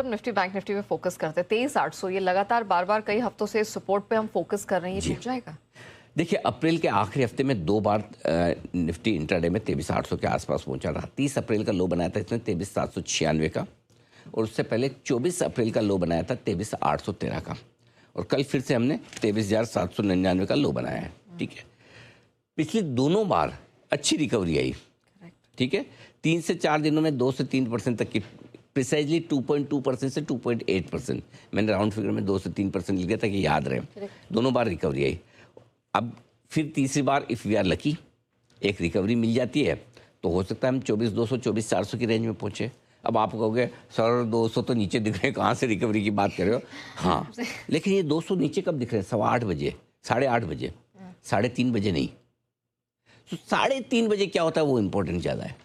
हम Nifty bank Nifty पे focus करते हैं, 23,800 ये लगातार बार बार कई हफ्तों से सपोर्ट पे हम फोकस कर रहे हैं, ये टूट जाएगा? देखिए, अप्रैल के आखिरी हफ्ते में 2 बार निफ्टी इंट्राडे में 23,800 के आसपास पहुंचा रहा। 30 अप्रैल का लो बनाया था इसने 23,796 का, और उससे पहले 24 अप्रैल का लो बनाया था 23,813 का, और कल फिर से हमने 23,799 का लो बनाया है। ठीक है, पिछली दोनों बार अच्छी रिकवरी आई। ठीक है, 3 से 4 दिनों में 2 से 3% तक की, प्रिसाइजली 2.2% से 2.8%, मैंने राउंड फिगर में 2 से 3% लिखा था कि याद रहे। दोनों बार रिकवरी आई। अब फिर तीसरी बार इफ़ वी आर लकी एक रिकवरी मिल जाती है तो हो सकता है हम 24,200 24,400 की रेंज में पहुंचे। अब आप कहोगे सर 200 तो नीचे दिख रहे हैं, कहाँ से रिकवरी की बात कर रहे हो? हाँ, लेकिन ये 200 नीचे कब दिख रहे हैं? 8:15 बजे, 8:30 बजे, 3:30 बजे नहीं। तो 3:30 बजे क्या होता है वो इम्पोर्टेंट ज़्यादा है।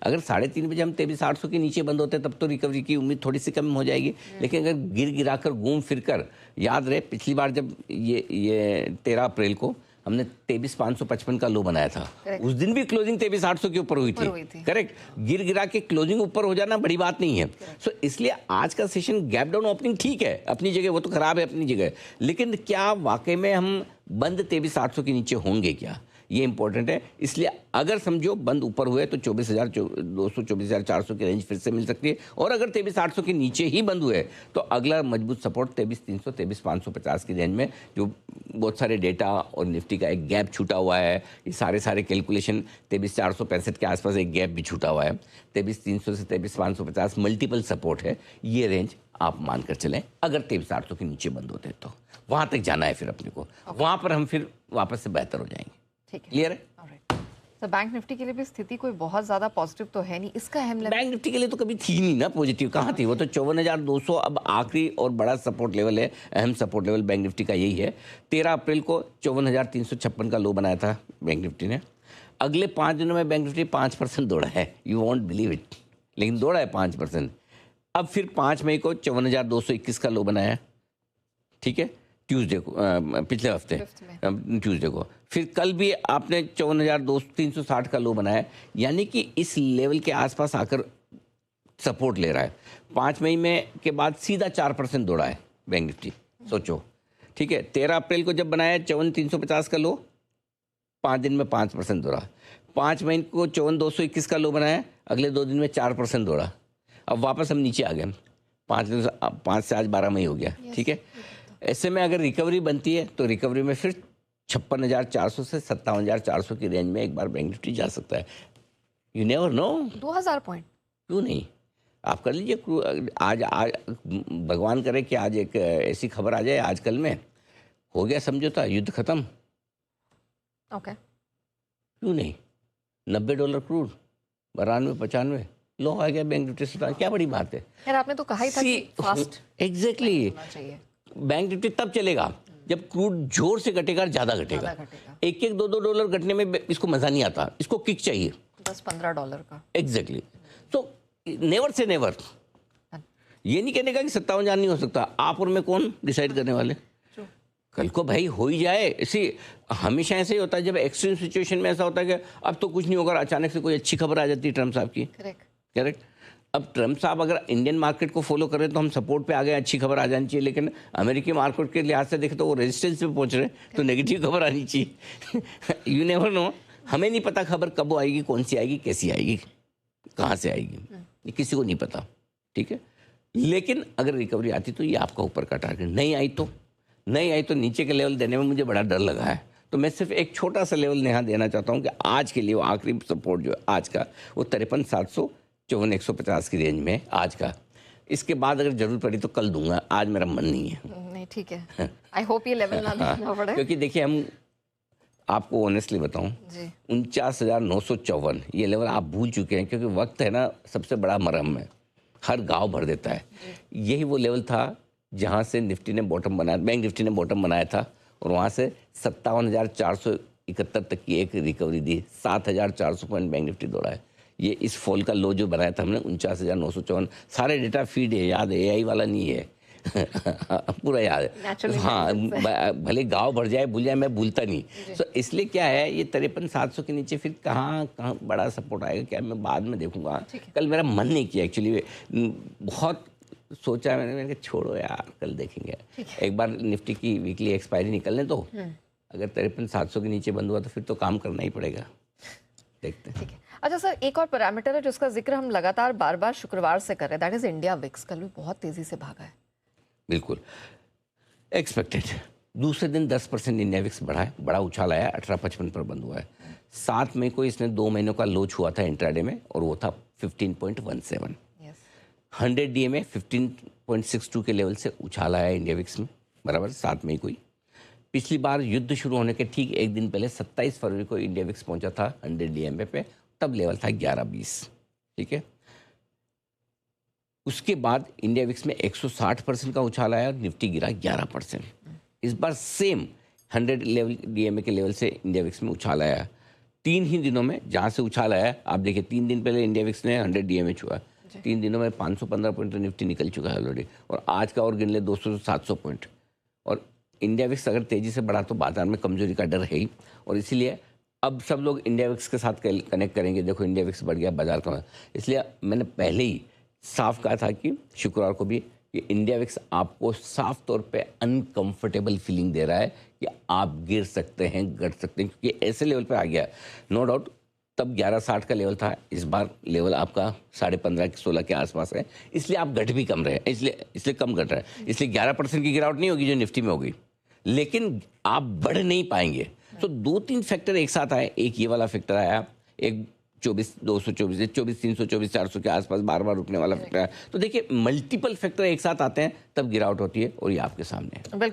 अगर 3:30 बजे हम 23,800 के नीचे बंद होते हैं तब तो रिकवरी की उम्मीद थोड़ी सी कम हो जाएगी। लेकिन अगर गिर गिराकर घूम फिर कर, याद रहे पिछली बार जब ये 13 अप्रैल को हमने 23,555 का लो बनाया था, उस दिन भी क्लोजिंग 23,800 के ऊपर हुई थी। करेक्ट, गिर गिरा के क्लोजिंग ऊपर हो जाना बड़ी बात नहीं है। सो इसलिए आज का सेशन गैप डाउन ओपनिंग ठीक है अपनी जगह, वो तो खराब है अपनी जगह, लेकिन क्या वाकई में हम बंद 23,800 के नीचे होंगे क्या, ये इंपॉर्टेंट है। इसलिए अगर समझो बंद ऊपर हुए तो 24,200 24,400 की रेंज फिर से मिल सकती है, और अगर 23,800 के नीचे ही बंद हुए तो अगला मजबूत सपोर्ट 23,300 23,550 की रेंज में, जो बहुत सारे डेटा और निफ्टी का एक गैप छूटा हुआ है। ये सारे कैलकुलेशन 23,465 के आसपास एक गैप भी छूटा हुआ है। 23,300 से 23,550 मल्टीपल सपोर्ट है, ये रेंज आप मानकर चलें। अगर 23,800 के नीचे बंद होते हैं तो वहाँ तक जाना है फिर अपने को, वहाँ पर हम फिर वापस से बेहतर हो जाएंगे। क्लियर है? तो बैंक निफ्टी के लिए भी स्थिति कोई बहुत ज्यादा पॉजिटिव तो है नहीं, इसका अहम बैंक निफ्टी के लिए तो कभी थी नहीं ना पॉजिटिव, कहाँ थी वो तो 54,200 अब आखिरी और बड़ा सपोर्ट लेवल है। अहम सपोर्ट लेवल बैंक निफ्टी का यही है। 13 अप्रैल को 54,356 का लो बनाया था बैंक निफ्टी ने। अगले 5 दिनों में बैंक निफ्टी 5% दौड़ा है, यू वॉन्ट बिलीव इट, लेकिन दौड़ा है 5%। अब फिर 5 मई को 54,221 का लो बनाया है। ठीक है, ट्यूसडे को, पिछले हफ्ते ट्यूसडे को। फिर कल भी आपने 54,360 का लो बनाया, यानी कि इस लेवल के आसपास आकर सपोर्ट ले रहा है। 5 मई में के बाद सीधा 4% दौड़ा है बैंक निफ्टी, सोचो। ठीक है, 13 अप्रैल को जब बनाया 54,350 का लो, 5 दिन में 5% दौड़ा। 5 मई को 54,221 का लो बनाया, अगले 2 दिन में 4% दौड़ा। अब वापस हम नीचे आ गए, 5 से आज 12 मई हो गया। ठीक है, ऐसे में अगर रिकवरी बनती है तो रिकवरी में फिर 56,400 से 57,400 की रेंज में एक बार बैंक निफ्टी जा सकता है। यू नेवर नो, 2,000 पॉइंट क्यों नहीं, आप कर लीजिए। आज भगवान करे कि आज एक ऐसी खबर आ जाए, आजकल में हो गया समझौता, युद्ध खत्म। ओके, क्यों नहीं, $90 क्रूड, 92-95 लो आ गया बैंक निफ्टी से, क्या बड़ी बात है यार। आपने तो कहा ही था कि फास्ट एग्जैक्टली बैंक निफ्टी तब चलेगा जब क्रूड जोर से घटेगा, ज्यादा घटेगा। $1-2 घटने में इसको मजा नहीं आता, इसको किक चाहिए $10-15 का। एग्जैक्टली। तो नेवर से नेवर, ये नहीं कहने का कि 57,000 नहीं हो सकता। आप और मैं कौन डिसाइड करने वाले, कल को भाई हो ही जाए। इसी हमेशा ऐसे ही होता है, जब एक्सट्रीम सिचुएशन में ऐसा होता है कि अब तो कुछ नहीं होगा, अचानक से कोई अच्छी खबर आ जाती है ट्रम्प साहब की। करेक्ट। अब ट्रम्प साहब अगर इंडियन मार्केट को फॉलो करें तो हम सपोर्ट पे आ गए, अच्छी खबर आ जानी चाहिए, लेकिन अमेरिकी मार्केट के लिहाज से देखें तो वो रेजिस्टेंस पे पहुंच रहे हैं, तो नेगेटिव खबर आनी चाहिए। यू नेवर नो, हमें नहीं पता खबर कब आएगी, कौन सी आएगी, कैसी आएगी, कहाँ से आएगी, ये किसी को नहीं पता। ठीक है, लेकिन अगर रिकवरी आती तो ये आपका ऊपर का टारगेट, नहीं आई तो नीचे के लेवल देने में मुझे बड़ा डर लगा है। तो मैं सिर्फ एक छोटा सा लेवल यहाँ देना चाहता हूँ कि आज के लिए वो आखिरी सपोर्ट जो है आज का, वो 53,700 54,150 की रेंज में आज का। इसके बाद अगर जरूरत पड़ी तो कल दूंगा, आज मेरा मन नहीं है। नहीं, ठीक है, आई होप ये लेवल ना देना पड़े। क्योंकि देखिए, हम आपको ऑनेस्टली बताऊं, 49,954 ये लेवल आप भूल चुके हैं, क्योंकि वक्त है ना सबसे बड़ा मरहम है, हर गांव भर देता है। यही वो लेवल था जहां से निफ्टी ने बॉटम बनाया, बैंक निफ्टी ने बॉटम बनाया था, और वहां से 57,471 तक की एक रिकवरी दी। 7,400 पॉइंट बैंक निफ्टी दौड़ा है। ये इस फॉल का लो जो बनाया था हमने 49,954, सारे डेटा फीड है, याद है, एआई वाला नहीं है। पूरा याद है। हाँ, भले गांव भर जाए भूल जाए, मैं भूलता नहीं। तो इसलिए क्या है, ये 53,700 के नीचे फिर कहाँ बड़ा सपोर्ट आएगा क्या, मैं बाद में देखूंगा। कल मेरा मन नहीं किया एक्चुअली, बहुत तो सोचा मैंने कहा छोड़ो यार, कल देखेंगे। एक बार निफ्टी की वीकली एक्सपायरी निकलने दो, अगर 53,700 के नीचे बंद हुआ तो फिर तो काम करना ही पड़ेगा, देखते हैं। ठीक है। अच्छा सर, एक और पैरामीटर है जिसका जिक्र हम लगातार बार बार शुक्रवार से कर रहे हैं, दैट इज इंडिया विक्स। कल भी बहुत तेजी से भागा है। बिल्कुल एक्सपेक्टेड। दूसरे दिन 10% इंडिया विक्स बढ़ा है, बड़ा उछाल आया, 1855 पर बंद हुआ है। 7 मई को इसने 2 महीनों का लो छुआ था इंट्राडे में, और वो था 15.17। यस। 100 डीए में 15.62 के लेवल से उछाल आया इंडिया विक्स में, बराबर 7 मई को ही। पिछली बार युद्ध शुरू होने के ठीक एक दिन पहले 27 फरवरी को इंडिया विक्स पहुंचा था 100 डीएमए पे, तब लेवल था 1120। ठीक है, उसके बाद इंडिया विक्स में 160% का उछाल आया और निफ्टी गिरा 11%। इस बार सेम 100 लेवल डीएमए के लेवल से इंडिया विक्स में उछाल आया। 3 ही दिनों में जहाँ से उछाल आया, आप देखिए 3 दिन पहले इंडिया विक्स ने 100 डीएमए छुआ, 3 दिनों में 515 पॉइंट तो निफ्टी निकल चुका है ऑलरेडी, और आज का और गिन ले 200 से 700 पॉइंट। और इंडिया विक्स अगर तेज़ी से बढ़ा तो बाजार में कमजोरी का डर है ही, और इसीलिए अब सब लोग इंडिया विक्स के साथ कनेक्ट करेंगे। देखो इंडिया विक्स बढ़ गया, बाजार का, इसलिए मैंने पहले ही साफ कहा था कि शुक्रवार को भी कि इंडिया विक्स आपको साफ तौर पे अनकंफर्टेबल फीलिंग दे रहा है कि आप गिर सकते हैं, घट सकते हैं, क्योंकि ऐसे लेवल पे आ गया। नो डाउट तब 1160 का लेवल था, इस बार लेवल आपका 15.5-16 के आसपास है, इसलिए आप घट भी कम रहे हैं, इसलिए कम घट रहा है, इसलिए 11% की गिरावट नहीं होगी जो निफ्टी में होगी, लेकिन आप बढ़ नहीं पाएंगे। तो 2-3 फैक्टर एक साथ आए। एक ये वाला फैक्टर आया, एक 24,224, 24,324, 400 के आसपास बार बार रुकने वाला फैक्टर है। तो देखिए मल्टीपल फैक्टर एक साथ आते हैं तब गिरावट होती है, और ये आपके सामने है। बिल्कुल।